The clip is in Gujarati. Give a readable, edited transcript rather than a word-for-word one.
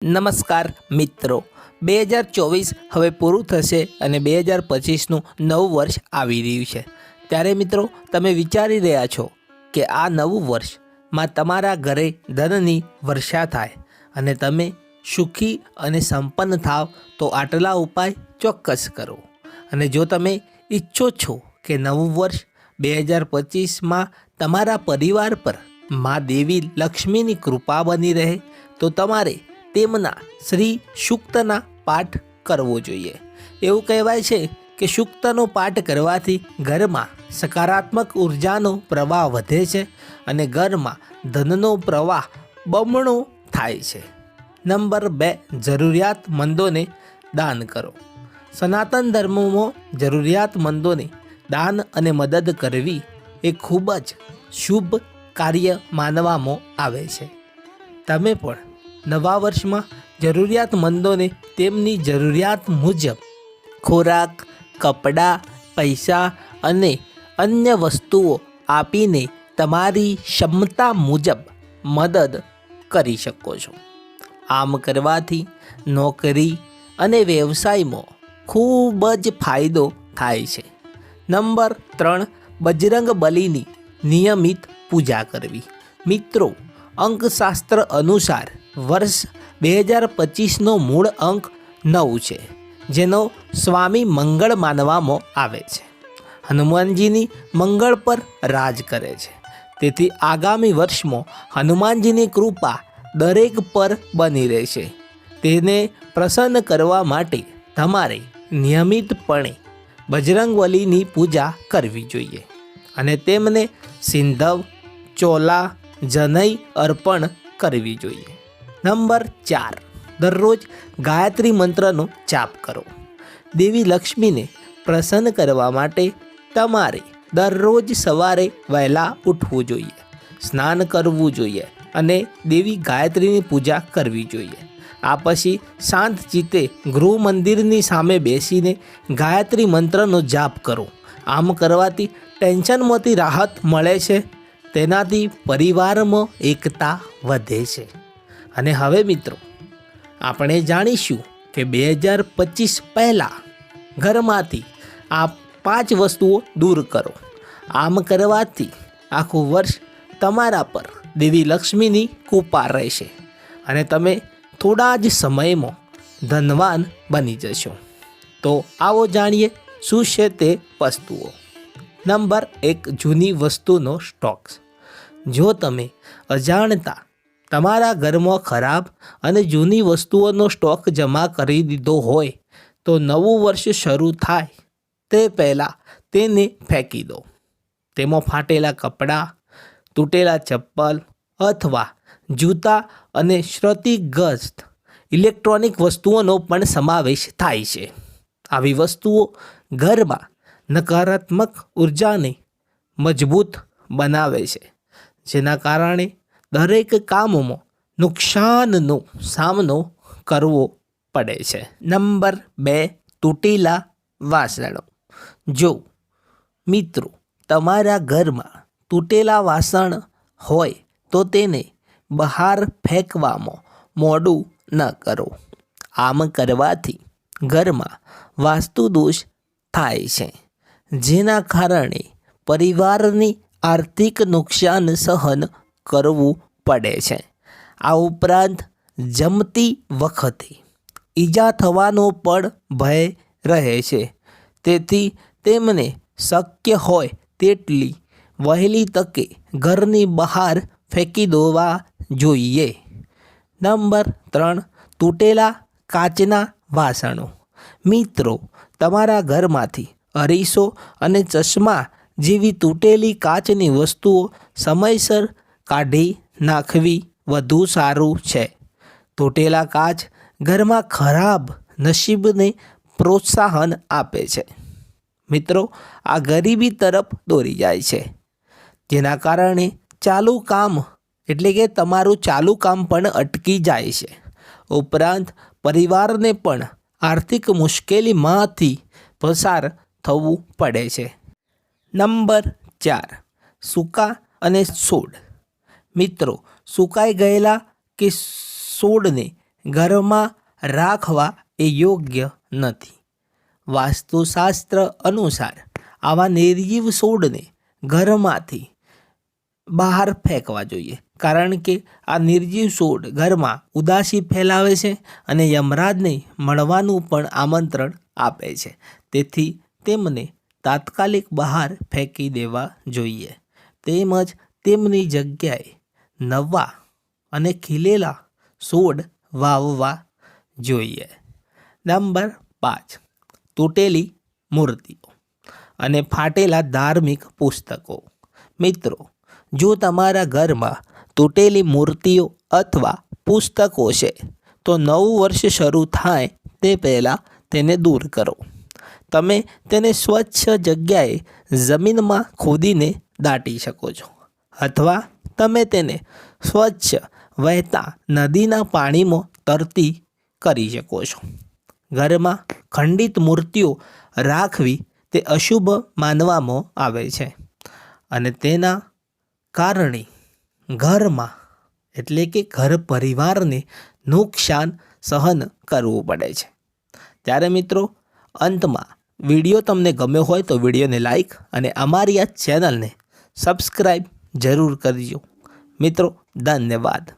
નમસ્કાર મિત્રો, 2024 હવે પૂરું થશે અને 2025નું નવું વર્ષ આવી રહ્યું છે। ત્યારે મિત્રો તમે વિચારી રહ્યા છો કે આ નવું વર્ષમાં તમારા ઘરે ધનની વર્ષા થાય અને તમે સુખી અને સંપન્ન થાવ તો આટલા ઉપાય ચોક્કસ કરો। અને જો તમે ઈચ્છો છો કે નવું વર્ષ 2025માં તમારા પરિવાર પર મા દેવી લક્ષ્મીની કૃપા બની રહે તો તમારે તેમના શ્રી સૂક્તના પાઠ કરવો જોઈએ। એવું કહેવાય છે કે સૂક્તનો પાઠ કરવાથી ઘરમાં સકારાત્મક ઉર્જાનો પ્રવાહ વધે છે અને ઘરમાં ધનનો પ્રવાહ બમણો થાય છે। નંબર 2, જરૂરિયાતમંદોને દાન કરો। સનાતન ધર્મમાં જરૂરિયાતમંદોને દાન અને મદદ કરવી એ ખૂબ જ શુભ કાર્ય માનવામાં આવે છે। તમે પણ નવા વર્ષમાં જરૂરિયાતમંદોને તેમની જરૂરિયાત મુજબ ખોરાક, કપડાં, પૈસા અને અન્ય વસ્તુઓ આપીને તમારી ક્ષમતા મુજબ મદદ કરી શકો છો। આમ કરવાથી નોકરી અને વ્યવસાયમાં ખૂબ જ ફાયદો થાય છે। નંબર 3, બજરંગ બલીની નિયમિત પૂજા કરવી। મિત્રો, અંકશાસ્ત્ર અનુસાર વર્ષ 2025નો મૂળ અંક 9 છે, જેનો સ્વામી મંગળ માનવામાં આવે છે। હનુમાનજીની મંગળ પર રાજ કરે છે, તેથી આગામી વર્ષમાં હનુમાનજીની કૃપા દરેક પર બની રહેશે। તેને પ્રસન્ન કરવા માટે તમારે નિયમિતપણે બજરંગબલીની પૂજા કરવી જોઈએ અને તેમને સિંધવ, ચોલા, જનઈ અર્પણ કરવી જોઈએ। નંબર 4, દરરોજ ગાયત્રી મંત્રનો જાપ કરો। દેવી લક્ષ્મીને પ્રસન્ન કરવા માટે તમારે દરરોજ સવારે વહેલા ઉઠવું જોઈએ, સ્નાન કરવું જોઈએ અને દેવી ગાયત્રીની પૂજા કરવી જોઈએ। આ પછી શાંત ચિત્તે ગૃહ મંદિરની સામે બેસીને ગાયત્રી મંત્રનો જાપ કરો। આમ કરવાથી ટેન્શનમાંથી રાહત મળે છે, તેનાથી પરિવારમાં એકતા વધે છે। અને હવે મિત્રો આપણે જાણીશું કે 2025 પહેલાં ઘરમાંથી આ 5 વસ્તુઓ દૂર કરો। આમ કરવાથી આખું વર્ષ તમારા પર દેવી લક્ષ્મીની કૃપા રહેશે અને તમે થોડા જ સમયમાં ધનવાન બની જશો। તો આવો જાણીએ શું છે તે વસ્તુઓ। નંબર 1, જૂની વસ્તુનો સ્ટોક। જો તમે અજાણતા તમારા ઘરમાં ખરાબ અને જૂની વસ્તુઓનો સ્ટોક જમા કરી દીધો હોય તો નવું વર્ષ શરૂ થાય તે પહેલાં તેને ફેંકી દો। તેમાં ફાટેલા કપડાં, તૂટેલા ચપ્પલ અથવા જૂતા અને ક્ષતિગ્રસ્ત ઇલેક્ટ્રોનિક વસ્તુઓનો પણ સમાવેશ થાય છે। આવી વસ્તુઓ ઘરમાં નકારાત્મક ઉર્જાને મજબૂત બનાવે છે, જેના કારણે દરેક કામમાં નુકસાનનો સામનો કરવો પડે છે। નંબર 2, તૂટેલા વાસણો। જો મિત્રો તમારા ઘરમાં તૂટેલા વાસણ હોય તો તેને બહાર ફેંકવામાં મોડું ન કરો। આમ કરવાથી ઘરમાં વાસ્તુ દોષ થાય છે, જેના કારણે પરિવારની આર્થિક નુકસાન સહન કરવું પડે છે। આ ઉપરાંત જમતી વખતે ઈજા થવાનો પણ ભય રહે છે, તેથી તેમને શક્ય હોય તેટલી વહેલી તકે ઘરની બહાર ફેંકી દેવા જોઈએ। નંબર 3, તૂટેલા કાચના વાસણો। મિત્રો, તમારા ઘરમાંથી અરીસો અને ચશ્મા જેવી તૂટેલી કાચની વસ્તુઓ સમયસર કાઢી નાખવી વધુ સારું છે। તૂટેલા કાચ ઘરમાં ખરાબ નસીબને પ્રોત્સાહન આપે છે। મિત્રો, આ ગરીબી તરફ દોરી જાય છે, જેના કારણે ચાલુ કામ એટલે કે તમારું ચાલુ કામ પણ અટકી જાય છે। ઉપરાંત પરિવારને પણ આર્થિક મુશ્કેલીમાંથી પસાર થવું પડે છે। નંબર 4, સૂકા અને છોડ। મિત્રો, સુકાઈ ગયેલા કે છોડને ઘરમાં રાખવા એ યોગ્ય નથી. વાસ્તુશાસ્ત્ર અનુસાર આવા નિર્જીવ છોડને ઘરમાંથી બહાર ફેંકવા જોઈએ, કારણ કે આ નિર્જીવ છોડ ઘરમાં ઉદાસી ફેલાવે છે અને યમરાજને મળવાનું પણ આમંત્રણ આપે છે. તેથી તેમને તાત્કાલિક બહાર ફેંકી દેવા જોઈએ. તેમજ તેમની જગ્યાએ નવા અને ખીલેલા છોડ વાવવા જોઈએ. નંબર 5, તૂટેલી મૂર્તિઓ અને ફાટેલા ધાર્મિક પુસ્તકો. મિત્રો, જો તમારા ઘરમાં તૂટેલી મૂર્તિઓ અથવા પુસ્તકો છે તો નવું વર્ષ શરૂ થાય તે પહેલાં તેને દૂર કરો. તમે તેને સ્વચ્છ જગ્યાએ જમીનમાં ખોદીને દાટી શકો છો, અથવા તમે તેને સ્વચ્છ વહેતા નદીના પાણીમાં તરતી કરી શકો છો. ઘરમાં ખંડિત મૂર્તિઓ રાખવી તે અશુભ માનવામાં આવે છે અને તેના કારણે ઘરમાં એટલે કે ઘર પરિવારને નુકસાન સહન કરવું પડે છે. ત્યારે મિત્રો, અંતમાં વિડીયો તમને ગમ્યો હોય તો વિડીયોને લાઈક અને અમારી આ ચેનલને સબસ્ક્રાઈબ જરૂર કરજો. મિત્રો, ધન્યવાદ.